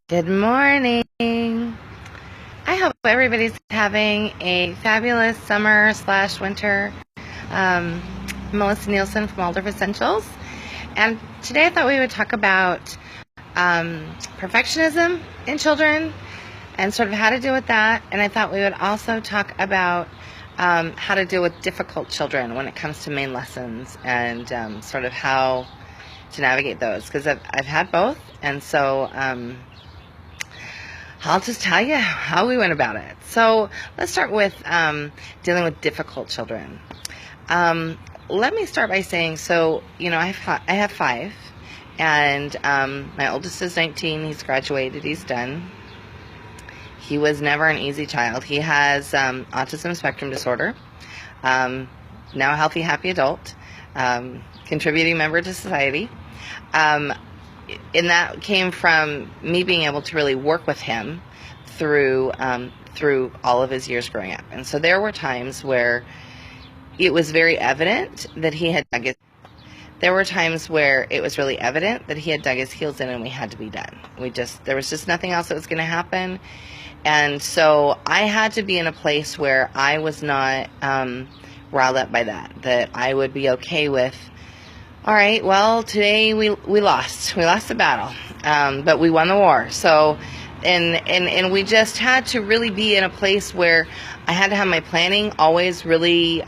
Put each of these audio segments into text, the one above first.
Good morning. I hope everybody's having a fabulous summer slash winter. Um, Melissa Nielsen from Waldorf Essentials. And today I thought we would talk about perfectionism in children and sort of how to deal with that. And I thought we would also talk about how to deal with difficult children when it comes to main lessons and sort of how to navigate those. Because I've had both. And so I'll just tell you how we went about it. So let's start with dealing with difficult children. Let me start by saying, I have five, and my oldest is 19. He's graduated. He's done. He was never an easy child. He has autism spectrum disorder. Now a healthy, happy adult, contributing member to society. And that came from me being able to really work with him through all of his years growing up. And so there were times where it was very evident that he had dug his heels in, and we had to be done. There was just nothing else that was going to happen. And so I had to be in a place where I was not riled up by that I would be okay with, all right, well, today we lost the battle, but we won the war. So, and we just had to really be in a place where I had to have my planning always really in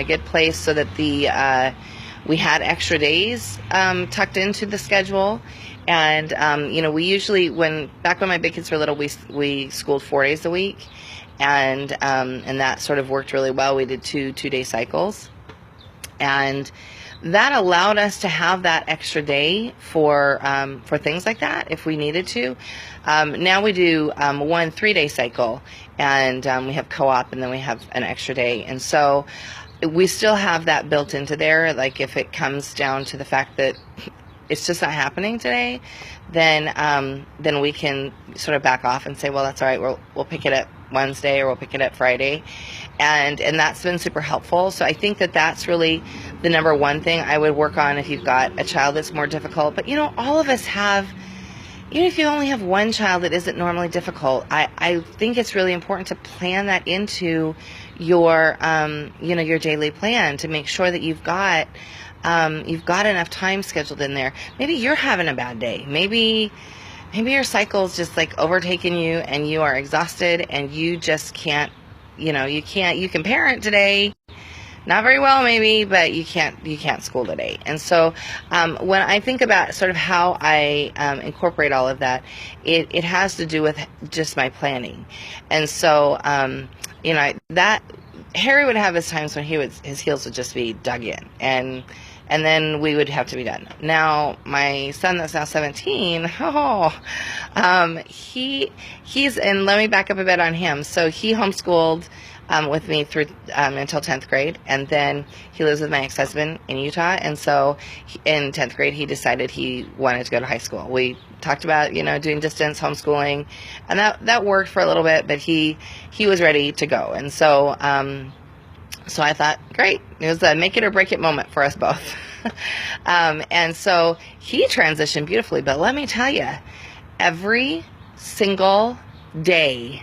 a good place, so that we had extra days tucked into the schedule. And we usually, back when my big kids were little, we schooled 4 days a week, and that sort of worked really well. We did two-day cycles, and that allowed us to have that extra day for things like that if we needed to. Now we do 1 3-day cycle, and we have co-op, and then we have an extra day. And so we still have that built into there. Like if it comes down to the fact that it's just not happening today, then we can sort of back off and say, well, that's all right. We'll pick it up Wednesday, or we'll pick it up Friday. And that's been super helpful. So I think that's really the number one thing I would work on if you've got a child that's more difficult. But all of us have, even if you only have one child that isn't normally difficult, I think it's really important to plan that into your your daily plan, to make sure that you've got enough time scheduled in there. Maybe you're having a bad day. Maybe your cycle's just like overtaking you, and you are exhausted, and you just can't, you can parent today, not very well maybe, but you can't school today. And so when I think about sort of how I incorporate all of that, it has to do with just my planning. And so that Harry would have his times when his heels would just be dug in, and then we would have to be done. Now, my son that's now 17, he's, and let me back up a bit on him. So he homeschooled with me through until 10th grade, and then he lives with my ex-husband in Utah. And so in 10th grade, he decided he wanted to go to high school. We talked about, doing distance homeschooling, and that worked for a little bit, but he was ready to go. And so so I thought, great, it was a make it or break it moment for us both. And so he transitioned beautifully. But let me tell you, every single day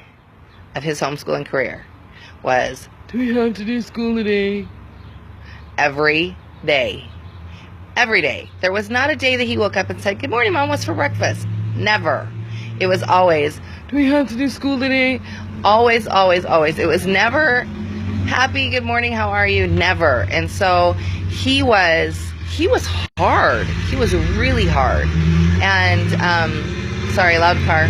of his homeschooling career was, do we have to do school today? Every day. Every day. There was not a day that he woke up and said, good morning, Mom, what's for breakfast? Never. It was always, do we have to do school today? Always, always, always. It was never happy, good morning, how are you? Never. And so he was hard. He was really hard. And sorry, loud car.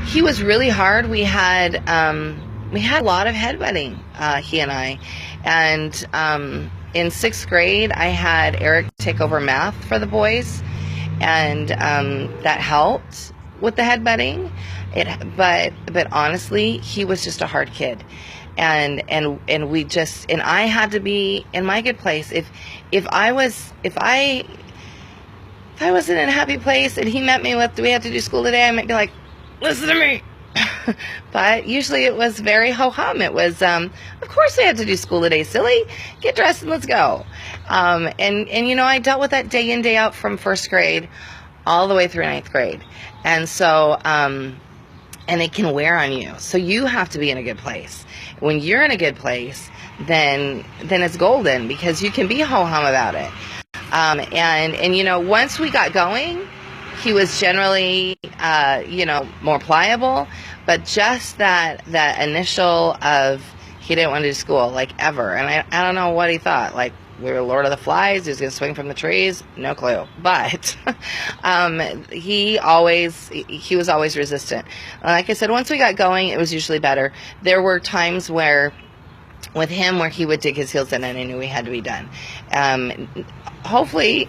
He was really hard. We had a lot of headbutting, he and I. And in 6th grade, I had Eric take over math for the boys, and that helped with the headbutting. But honestly, he was just a hard kid, and I had to be in my good place. If I wasn't in a happy place and he met me with, do we have to do school today? I might be like, listen to me. But usually it was very ho-hum. It was, of course we had to do school today, silly. Get dressed and let's go. And I dealt with that day in, day out from 1st grade all the way through ninth grade. And so, and it can wear on you. So you have to be in a good place. When you're in a good place, then it's golden, because you can be ho-hum about it. And you know, once we got going, he was generally, you know, more pliable, but just that initial of, he didn't want to do school, like, ever. And I don't know what he thought. Like, we were Lord of the Flies, he was going to swing from the trees, no clue. But he was always resistant. Like I said, once we got going, it was usually better. There were times where, with him, where he would dig his heels in, and I knew we had to be done. Hopefully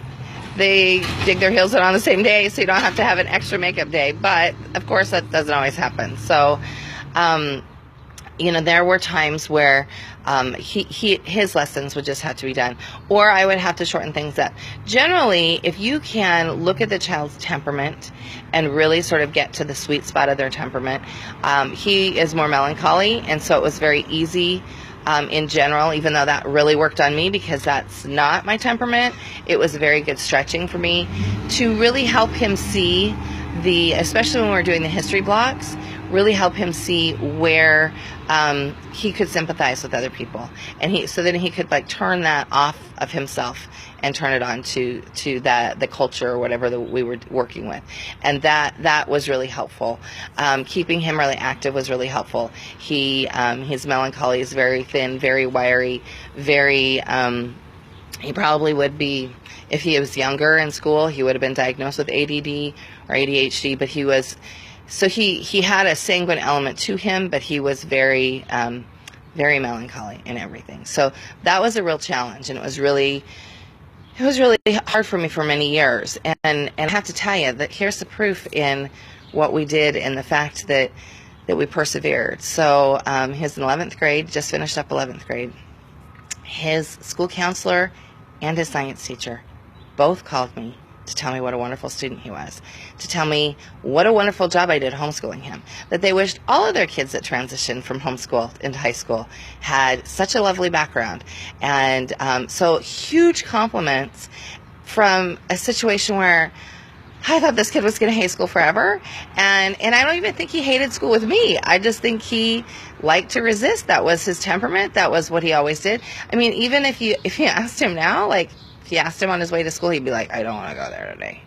they dig their heels in on the same day, so you don't have to have an extra makeup day. But of course, that doesn't always happen. So, you know, there were times where his lessons would just have to be done, or I would have to shorten things up. Generally, if you can look at the child's temperament and really sort of get to the sweet spot of their temperament, he is more melancholy, and so it was very easy. In general, even though that really worked on me because that's not my temperament, it was very good stretching for me to really help him see especially when we're doing the history blocks, really help him see where he could sympathize with other people, and so then he could, like, turn that off of himself and turn it on to the culture or whatever that we were working with. And that was really helpful. Keeping him really active was really helpful. His melancholy is very thin, very wiry, very, he probably would be, if he was younger in school, he would have been diagnosed with ADD or ADHD, but he had a sanguine element to him, but he was very, very melancholy in everything. So that was a real challenge, and it was really hard for me for many years. And I have to tell you that here's the proof in what we did, and the fact that we persevered. So he's in 11th grade, just finished up 11th grade. His school counselor and his science teacher both called me to tell me what a wonderful student he was, to tell me what a wonderful job I did homeschooling him, that they wished all of their kids that transitioned from homeschool into high school had such a lovely background. And so huge compliments from a situation where I thought this kid was going to hate school forever, and I don't even think he hated school with me. I just think he liked to resist. That was his temperament. That was what he always did. I mean, even if you asked him now, like, if you asked him on his way to school, he'd be like, I don't want to go there today.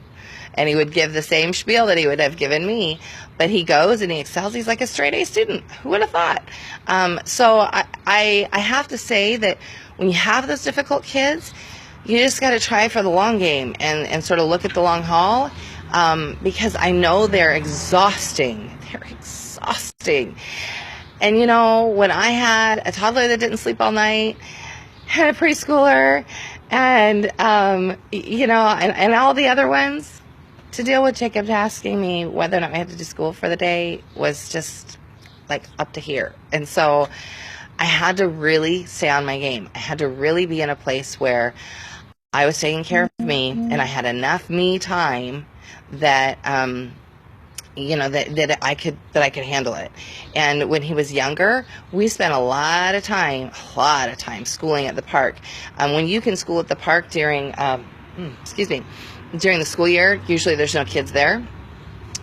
And he would give the same spiel that he would have given me. But he goes and he excels. He's like a straight A student. Who would have thought? So I have to say that when you have those difficult kids, you just got to try for the long game and sort of look at the long haul, because I know they're exhausting. They're exhausting. And, you know, when I had a toddler that didn't sleep all night, had a preschooler, and, you know, and all the other ones, to deal with Jacob asking me whether or not we had to do school for the day was just, like, up to here. And so I had to really stay on my game. I had to really be in a place where I was taking care of me, and I had enough me time that, you know, that I could handle it. And when he was younger, we spent a lot of time schooling at the park. When you can school at the park during, during the school year, usually there's no kids there.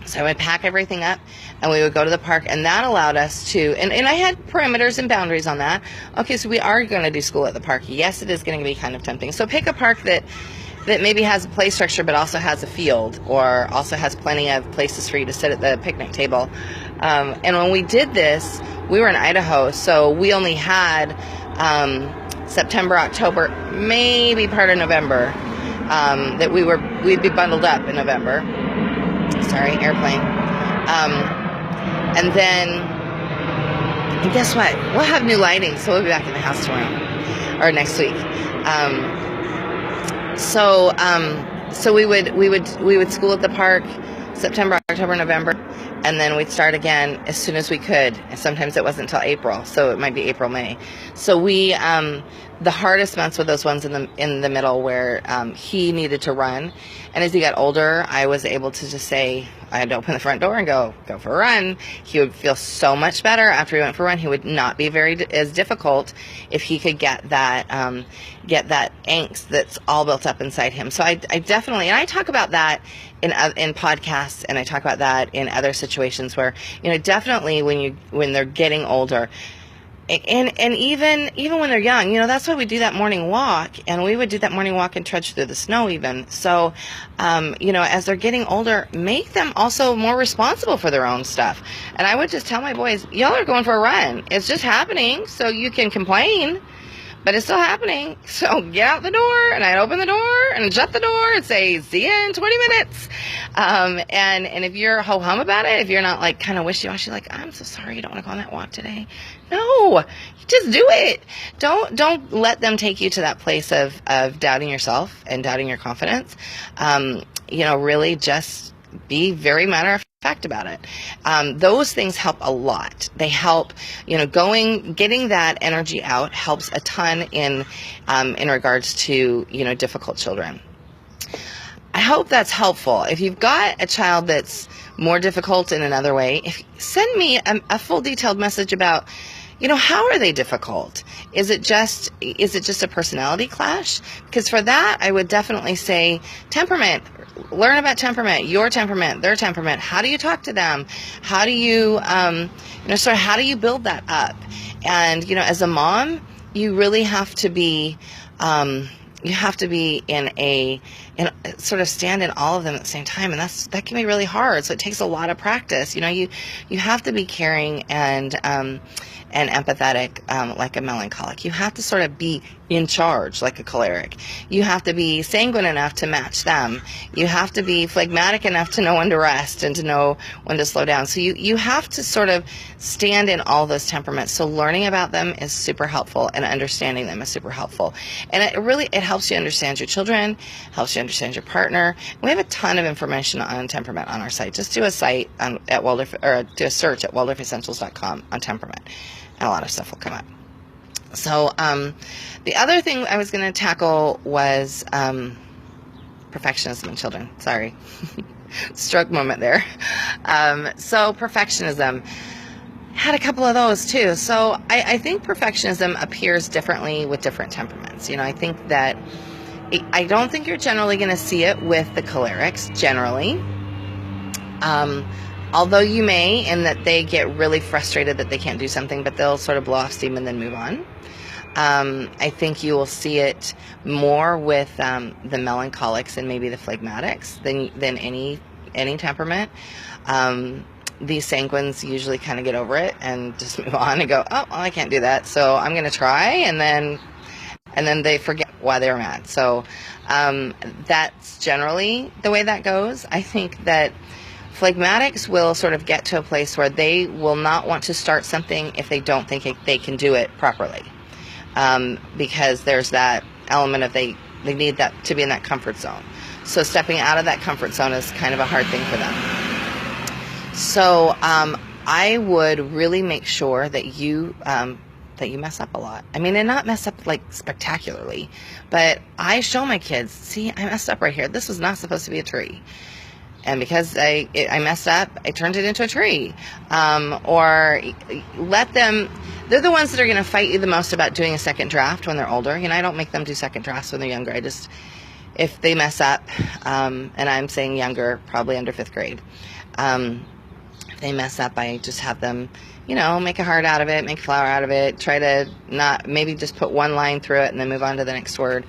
So I would pack everything up, and we would go to the park, and that allowed us to, and I had parameters and boundaries on that. Okay, so we are going to do school at the park. Yes, it is going to be kind of tempting. So pick a park that maybe has a play structure, but also has a field, or also has plenty of places for you to sit at the picnic table. And when we did this, we were in Idaho, so we only had September, October, maybe part of November, that we'd be bundled up in November. Sorry, airplane. And then, and guess what? We'll have new lighting, so we'll be back in the house tomorrow, or next week. So we would school at the park September, October, November, and then we'd start again as soon as we could. And sometimes it wasn't until April, so it might be April, May. So we, the hardest months were those ones in the middle where he needed to run. And as he got older, I was able to just say, I had to open the front door and go for a run. He would feel so much better after he went for a run. He would not be as difficult if he could get that angst that's all built up inside him. So I definitely, and I talk about that in podcasts, and I talk about that in other situations where, definitely when they're getting older, and even when they're young, that's why we do that morning walk, and we would do that morning walk and trudge through the snow even. So, as they're getting older, make them also more responsible for their own stuff. And I would just tell my boys, y'all are going for a run. It's just happening, so you can complain, but it's still happening. So get out the door, and I'd open the door and shut the door and say, see you in 20 minutes. And if you're ho-hum about it, if you're not like kind of wishy-washy, like, I'm so sorry you don't want to go on that walk today. No, just do it. Don't let them take you to that place of doubting yourself and doubting your confidence. Really just be very matter of fact about it. Those things help a lot. They help, getting that energy out helps a ton in regards to, difficult children. I hope that's helpful. If you've got a child that's more difficult in another way, send me a full detailed message about, how are they difficult? Is it just a personality clash? Because for that, I would definitely say temperament. Learn about temperament, your temperament, their temperament. How do you talk to them? How do you, how do you build that up? And, as a mom, you really have to be, in sort of stand in all of them at the same time. And that can be really hard. So it takes a lot of practice. You have to be caring and empathetic, like a melancholic. You have to sort of be in charge like a choleric. You have to be sanguine enough to match them. You have to be phlegmatic enough to know when to rest and to know when to slow down. So you have to sort of stand in all those temperaments. So learning about them is super helpful, and understanding them is super helpful. And it helps you understand your children, helps you understand your partner. We have a ton of information on temperament on our site. Just do a site at Waldorf, or do a search at waldorfessentials.com on temperament, and a lot of stuff will come up. So the other thing I was going to tackle was perfectionism in children. Sorry. Stroke moment there. So perfectionism. Had a couple of those too. So I think perfectionism appears differently with different temperaments. I think that I don't think you're generally going to see it with the cholerics generally. Although you may, in that they get really frustrated that they can't do something, but they'll sort of blow off steam and then move on. I think you will see it more with the melancholics and maybe the phlegmatics than any temperament. These sanguines usually kind of get over it and just move on and go, oh, well, I can't do that, so I'm going to try, and then they forget why they were mad. So that's generally the way that goes. I think that phlegmatics will sort of get to a place where they will not want to start something if they don't think they can do it properly. Because there's that element of they need that to be in that comfort zone. So stepping out of that comfort zone is kind of a hard thing for them. So I would really make sure that you mess up a lot. I mean, and not mess up like spectacularly, but I show my kids, see, I messed up right here. This was not supposed to be a tree. And because I messed up, I turned it into a tree. Or let them, they're the ones that are going to fight you the most about doing a second draft when they're older. I don't make them do second drafts when they're younger. If they mess up, and I'm saying younger, probably under 5th grade, if they mess up, I just have them, make a heart out of it, make a flower out of it, try to not, maybe just put one line through it and then move on to the next word.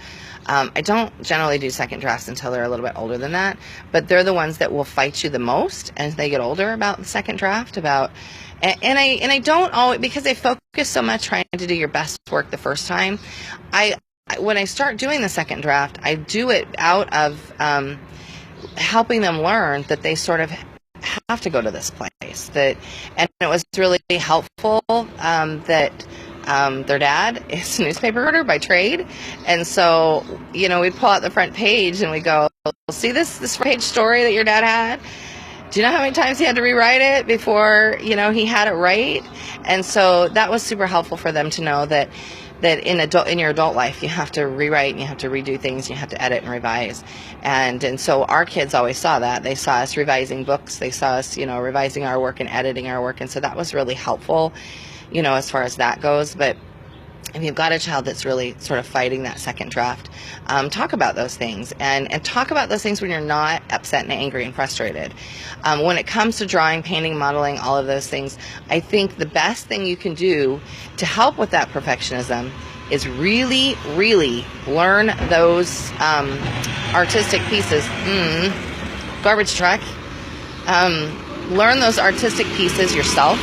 I don't generally do second drafts until they're a little bit older than that, but they're the ones that will fight you the most as they get older about the second draft, and I don't always, because they focus so much trying to do your best work the first time. When I start doing the second draft, I do it out of helping them learn that they sort of have to go to this place. And it was really helpful that their dad is a newspaper reporter by trade, and so we'd pull out the front page and we go, see this front page story that your dad had? Do you know how many times he had to rewrite it before he had it right? And so that was super helpful for them to know that in your adult life you have to rewrite and you have to redo things, you have to edit and revise, and so our kids always saw that. They saw us revising books, they saw us revising our work and editing our work, and so that was really helpful as far as that goes. But if you've got a child that's really sort of fighting that second draft, talk about those things, and talk about those things when you're not upset and angry and frustrated. When it comes to drawing, painting, modeling, all of those things, I think the best thing you can do to help with that perfectionism is really, really learn those artistic pieces. Garbage truck. Learn those artistic pieces yourself.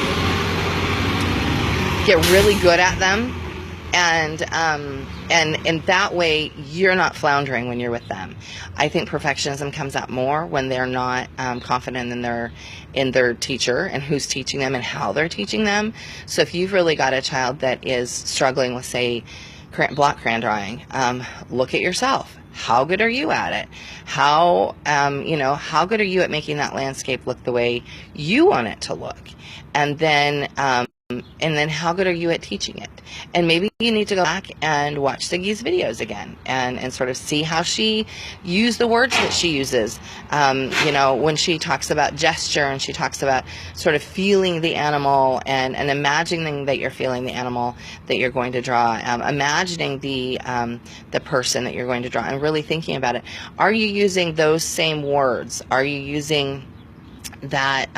Get really good at them. And that way you're not floundering when you're with them. I think perfectionism comes out more when they're not confident in their teacher and who's teaching them and how they're teaching them. So if you've really got a child that is struggling with, say, block crayon drawing, look at yourself. How good are you at it? How good are you at making that landscape look the way you want it to look? And then how good are you at teaching it? And maybe you need to go back and watch Siggy's videos again and sort of see how she used the words that she uses. When she talks about gesture and she talks about sort of feeling the animal and imagining that you're feeling the animal that you're going to draw, imagining the person that you're going to draw and really thinking about it. Are you using those same words? Are you using that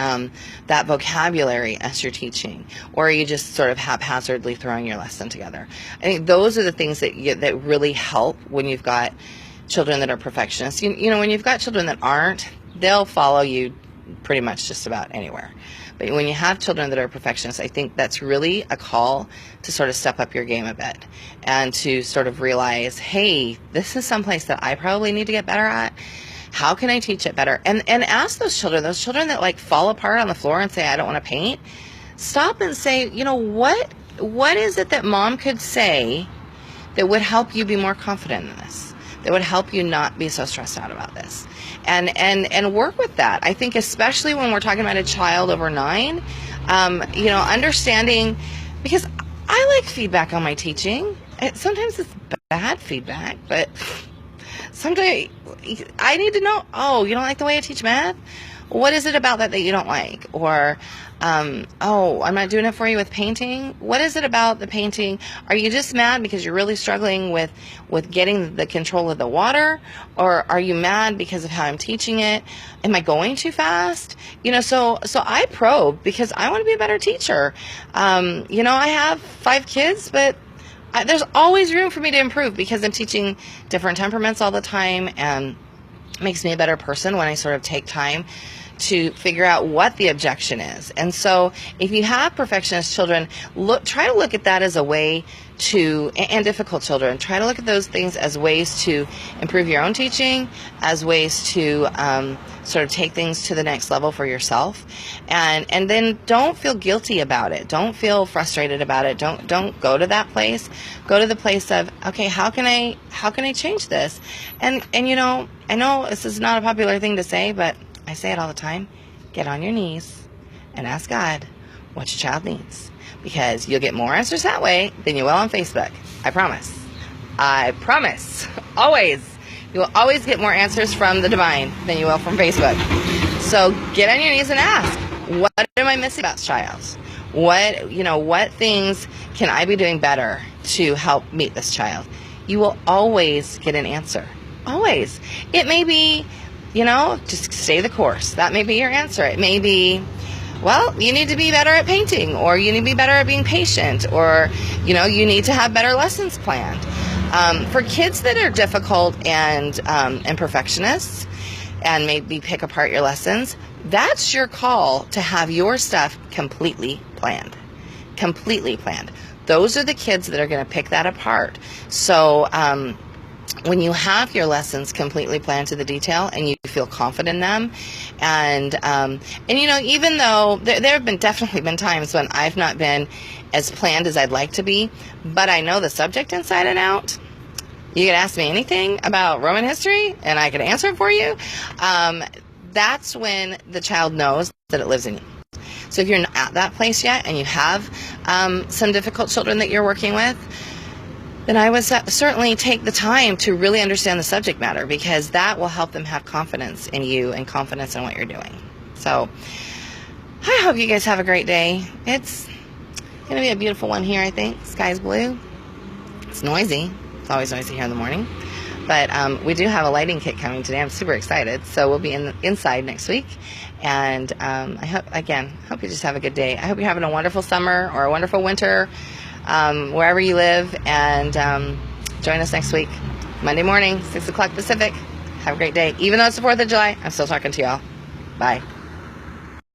vocabulary as you're teaching, or are you just sort of haphazardly throwing your lesson together? I think those are the things that really help when you've got children that are perfectionists. When you've got children that aren't, they'll follow you pretty much just about anywhere. But when you have children that are perfectionists, I think that's really a call to sort of step up your game a bit and to sort of realize, hey, this is someplace that I probably need to get better at. How can I teach it better? And ask those children that like fall apart on the floor and say, I don't want to paint, stop and say, what is it that mom could say that would help you be more confident in this, that would help you not be so stressed out about this? And work with that. I think especially when we're talking about a child over 9, understanding, because I like feedback on my teaching. Sometimes it's bad feedback, but sometimes I need to know, oh, you don't like the way I teach math? What is it about that you don't like? Or, oh, I'm not doing it for you with painting? What is it about the painting? Are you just mad because you're really struggling with getting the control of the water? Or are you mad because of how I'm teaching it? Am I going too fast? So I probe because I want to be a better teacher. I have 5 kids, but there's always room for me to improve because I'm teaching different temperaments all the time, and it makes me a better person when I sort of take time to figure out what the objection is. And so if you have perfectionist children, try to look at that as a way to, and difficult children, try to look at those things as ways to improve your own teaching, as ways to sort of take things to the next level for yourself. And then don't feel guilty about it. Don't feel frustrated about it. Don't go to that place. Go to the place of, okay, how can I change this? And I know this is not a popular thing to say, but I say it all the time. Get on your knees and ask God what your child needs, because you'll get more answers that way than you will on Facebook. I promise. I promise. Always. You will always get more answers from the divine than you will from Facebook. So get on your knees and ask, what am I missing about this child? What things can I be doing better to help meet this child? You will always get an answer. Always. It may be, just stay the course. That may be your answer. It may be, well, you need to be better at painting, or you need to be better at being patient, or, you need to have better lessons planned. For kids that are difficult and perfectionists and maybe pick apart your lessons, that's your call to have your stuff completely planned. Completely planned. Those are the kids that are going to pick that apart. So when you have your lessons completely planned to the detail and you feel confident in them, and even though there have definitely been times when I've not been as planned as I'd like to be, but I know the subject inside and out. You could ask me anything about Roman history and I could answer it for you. That's when the child knows that it lives in you. So if you're not at that place yet and you have some difficult children that you're working with, then I would certainly take the time to really understand the subject matter, because that will help them have confidence in you and confidence in what you're doing. So I hope you guys have a great day. It's going to be a beautiful one here, I think. Sky's blue. It's noisy. It's always noisy here in the morning. But we do have a lighting kit coming today. I'm super excited. So we'll be inside next week. And I hope you just have a good day. I hope you're having a wonderful summer or a wonderful winter, wherever you live. And join us next week, Monday morning, 6 o'clock Pacific. Have a great day. Even though it's the 4th of July, I'm still talking to y'all. Bye.